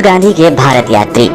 राहुल गांधी के भारत यात्री।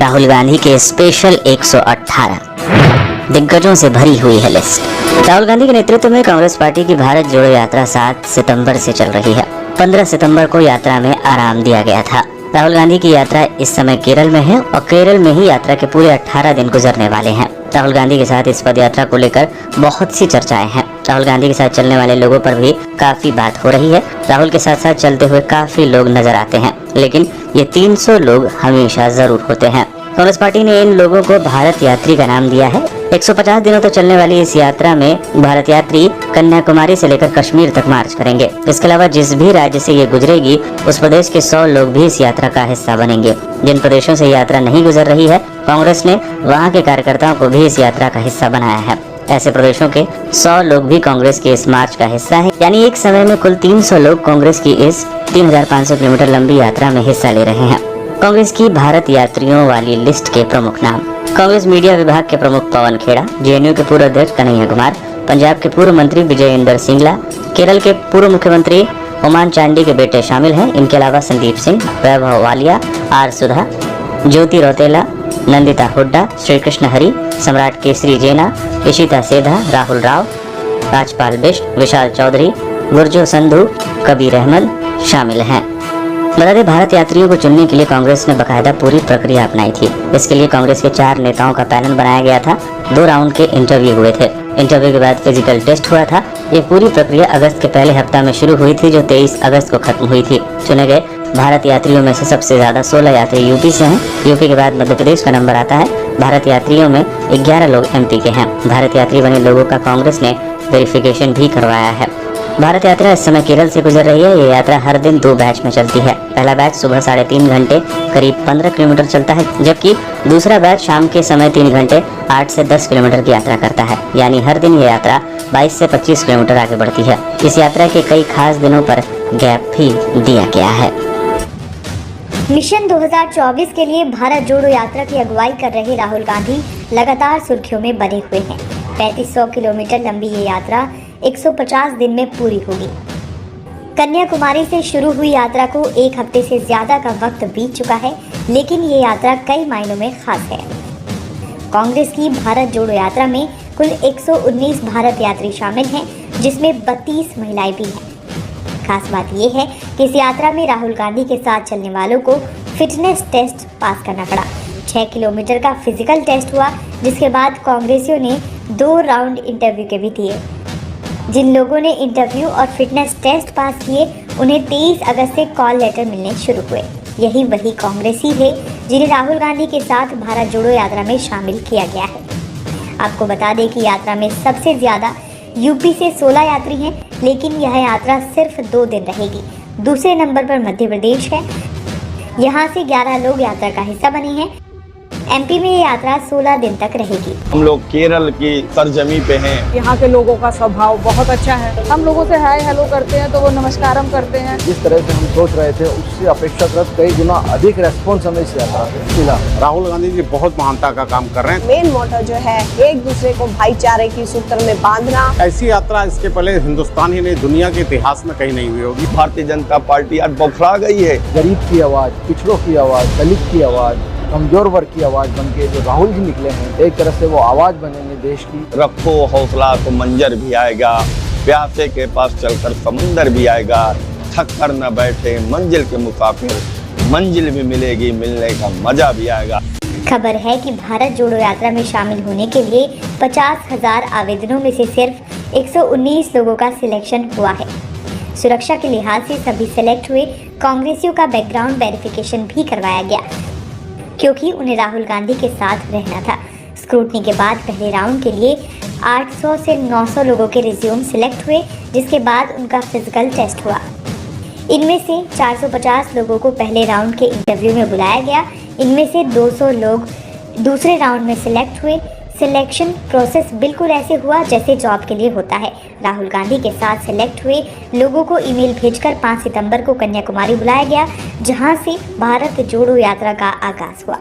राहुल गांधी के स्पेशल 118 दिग्गजों से भरी हुई है लिस्ट। राहुल गांधी के नेतृत्व में कांग्रेस पार्टी की भारत जोड़ो यात्रा 7 सितंबर से चल रही है। 15 सितंबर को यात्रा में आराम दिया गया था। राहुल गांधी की यात्रा इस समय केरल में है और केरल में ही यात्रा के पूरे 18 दिन गुजरने वाले हैं। राहुल गांधी के साथ इस पद यात्रा को लेकर बहुत सी चर्चाएं हैं। राहुल गांधी के साथ चलने वाले लोगों पर भी काफी बात हो रही है। राहुल के साथ साथ चलते हुए काफी लोग नजर आते हैं, लेकिन ये 300 लोग हमेशा जरूर होते हैं। कांग्रेस पार्टी ने इन लोगों को भारत यात्री का नाम दिया है। 150 दिनों तक चलने वाली इस यात्रा में भारत यात्री कन्याकुमारी से लेकर कश्मीर तक मार्च करेंगे। इसके अलावा जिस भी राज्य से ये गुजरेगी उस प्रदेश के 100 लोग भी इस यात्रा का हिस्सा बनेंगे। जिन प्रदेशों से यात्रा नहीं गुजर रही है, कांग्रेस ने वहां के कार्यकर्ताओं को भी इस यात्रा का हिस्सा बनाया है। ऐसे प्रदेशों के 100 लोग भी कांग्रेस के इस मार्च का हिस्सा है। यानी एक समय में कुल 300 लोग कांग्रेस की इस 3500 किलोमीटर लंबी यात्रा में हिस्सा ले रहे हैं। कांग्रेस की भारत यात्रियों वाली लिस्ट के प्रमुख नाम: कांग्रेस मीडिया विभाग के प्रमुख पवन खेड़ा, जेएनयू के पूर्व अध्यक्ष कन्हैया कुमार, पंजाब के पूर्व मंत्री विजय इंदर सिंगला, केरल के पूर्व मुख्यमंत्री ओमान चांडी के बेटे शामिल हैं। इनके अलावा संदीप सिंह, वैभव वालिया, आर सुधा, ज्योति रौतेला, नंदिता हुड्डा, श्री कृष्ण हरी, सम्राट केसरी जेना, इशिता सेधा, राहुल राव, राजपाल बिष्ट, विशाल चौधरी, गुरजो संधू, कबीर अहमद शामिल हैं। बता दें, भारत यात्रियों को चुनने के लिए कांग्रेस ने बकायदा पूरी प्रक्रिया अपनाई थी। इसके लिए कांग्रेस के 4 नेताओं का पैनल बनाया गया था। 2 राउंड के इंटरव्यू हुए थे। इंटरव्यू के बाद फिजिकल टेस्ट हुआ था। ये पूरी प्रक्रिया अगस्त के पहले हफ्ता में शुरू हुई थी, जो 23 अगस्त को खत्म हुई थी। चुने गए भारत यात्रियों में से सबसे ज्यादा 16 यात्री यूपी से हैं। यूपी के बाद मध्य प्रदेश का नंबर आता है। भारत यात्रियों में 11 लोग एमपी के हैं। भारत यात्री बने लोगों का कांग्रेस ने वेरिफिकेशन भी करवाया है। भारत यात्रा इस समय केरल से गुजर रही है। ये यात्रा हर दिन 2 बैच में चलती है। पहला बैच सुबह 3.5 घंटे करीब 15 किलोमीटर चलता है, जबकि दूसरा बैच शाम के समय 3 घंटे 8 से 10 किलोमीटर की यात्रा करता है। यानी हर दिन ये यात्रा 22 से 25 किलोमीटर आगे बढ़ती है। इस यात्रा के कई खास दिनों पर गैप भी दिया गया है। मिशन 2024 के लिए भारत जोड़ो यात्रा की अगुवाई कर रहे राहुल गांधी लगातार सुर्खियों में बने हुए हैं। 3500 किलोमीटर लंबी ये यात्रा 150 दिन में पूरी होगी। कन्याकुमारी से शुरू हुई यात्रा को 1 हफ्ते से ज्यादा का वक्त बीत चुका है, लेकिन ये यात्रा कई मायनों में खास है। कांग्रेस की भारत जोड़ो यात्रा में कुल 119 भारत यात्री शामिल हैं, जिसमें 32 महिलाएं भी हैं। खास बात यह है कि इस यात्रा में राहुल गांधी के साथ चलने वालों को फिटनेस टेस्ट पास करना पड़ा। 6 किलोमीटर का फिजिकल टेस्ट हुआ, जिसके बाद कांग्रेसियों ने 2 राउंड इंटरव्यू के भी दिए। जिन लोगों ने इंटरव्यू और फिटनेस टेस्ट पास किए, उन्हें 23 अगस्त से कॉल लेटर मिलने शुरू हुए। यही वही कांग्रेसी थे जिन्हें राहुल गांधी के साथ भारत जोड़ो यात्रा में शामिल किया गया है। आपको बता दें कि यात्रा में सबसे ज़्यादा यूपी से 16 यात्री हैं, लेकिन यह यात्रा सिर्फ 2 दिन रहेगी। दूसरे नंबर पर मध्य प्रदेश है। यहाँ से 11 लोग यात्रा का हिस्सा बने हैं। एमपी में ये यात्रा 16 दिन तक रहेगी। हम लोग केरल की सरजमी पे हैं। यहाँ के लोगों का स्वभाव बहुत अच्छा है। हम लोगों से हाय हेलो करते हैं तो वो नमस्कारम करते हैं। जिस तरह से हम सोच रहे थे उससे अपेक्षाकृत कई गुना अधिक रेस्पॉन्स हमें इस यात्रा से मिला। राहुल गांधी जी बहुत महानता का काम कर रहे हैं। मेन मोटो जो है एक दूसरे को भाईचारे की सूत्र में बांधना। ऐसी यात्रा इसके पहले हिंदुस्तान ही नहीं दुनिया के इतिहास में कहीं नहीं हुई होगी। भारतीय जनता पार्टी आज बौखला गई है। गरीब की आवाज, पिछड़ों की आवाज, दलित की आवाज, कमजोर वर्ग की आवाज बनके जो राहुल जी निकले हैं, एक तरह से वो आवाज बनेंगे देश की। रखो हौसला तो मंजर भी आएगा, प्यासे के पास चलकर समंदर भी आएगा। थक कर न बैठे मंजिल के मुसाफिर, मंजिल भी मिलेगी, मिलने का मजा भी आएगा। खबर है कि भारत जोड़ो यात्रा में शामिल होने के लिए 50,000 आवेदनों में से सिर्फ 119 लोगों का सिलेक्शन हुआ है। सुरक्षा के लिहाज से सभी सिलेक्ट हुए कांग्रेसियों का बैकग्राउंड वेरिफिकेशन भी करवाया गया, क्योंकि उन्हें राहुल गांधी के साथ रहना था। स्क्रूटनी के बाद पहले राउंड के लिए 800 से 900 लोगों के रिज्यूम सिलेक्ट हुए, जिसके बाद उनका फिजिकल टेस्ट हुआ। इनमें से 450 लोगों को पहले राउंड के इंटरव्यू में बुलाया गया। इनमें से 200 लोग दूसरे राउंड में सिलेक्ट हुए। सिलेक्शन प्रोसेस बिल्कुल ऐसे हुआ जैसे जॉब के लिए होता है। राहुल गांधी के साथ सिलेक्ट हुए लोगों को ईमेल भेजकर 5 सितंबर को कन्याकुमारी बुलाया गया, जहां से भारत जोड़ो यात्रा का आगाज हुआ।